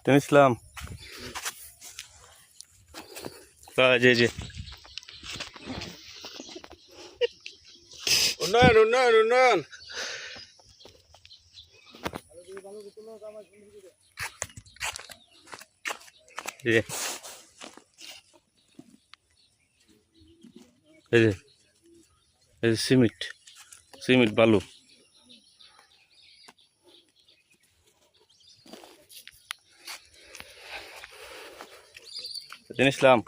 ইসলাম জি জি উন্নয়ন উন্নয়ন উন্নয়ন জি এই যে সিমেন্ট সিমেন্ট বালু ইসলাম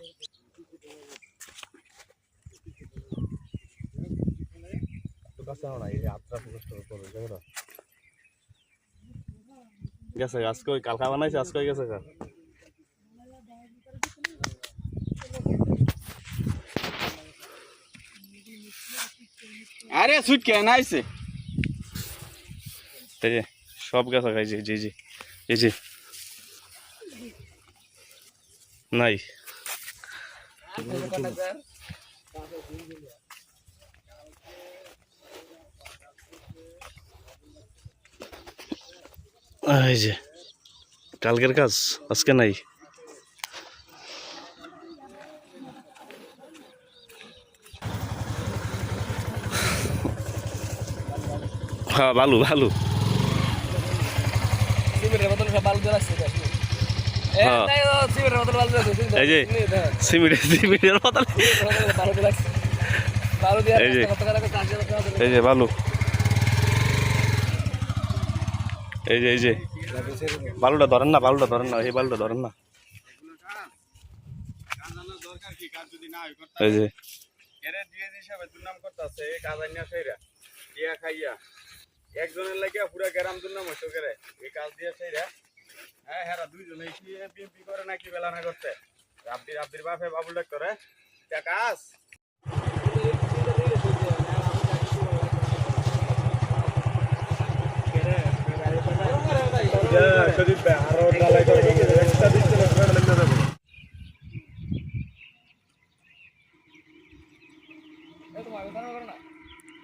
গেছে আজকে ওই কালকা বানাইছে আজকে গেছে আরে সুইট কেন আইছে এই যে সব গেছে খাইছে জি জি এই যে নাই এই যে কালকের কাজ আজকে নাই হ্যাঁ ভালো ভালো এই যে সিমেন্টের বদলে এই যে ভালো এই যে বালুটা ধরেন না এই বালুটা ধরেন না এই যে একজনের লাগে পুরা গ্রাম দুর্নাম হইতো করে এই কাজ দিয়ে সেইরা হ্যাঁ হ্যাঁ দুইজনে কি বিএমপি করে নাকি বেলা না করতে আব্দির বাপে বাবুল ডাক্তারে কাজ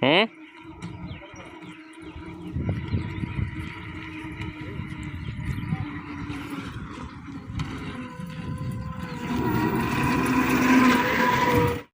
হুম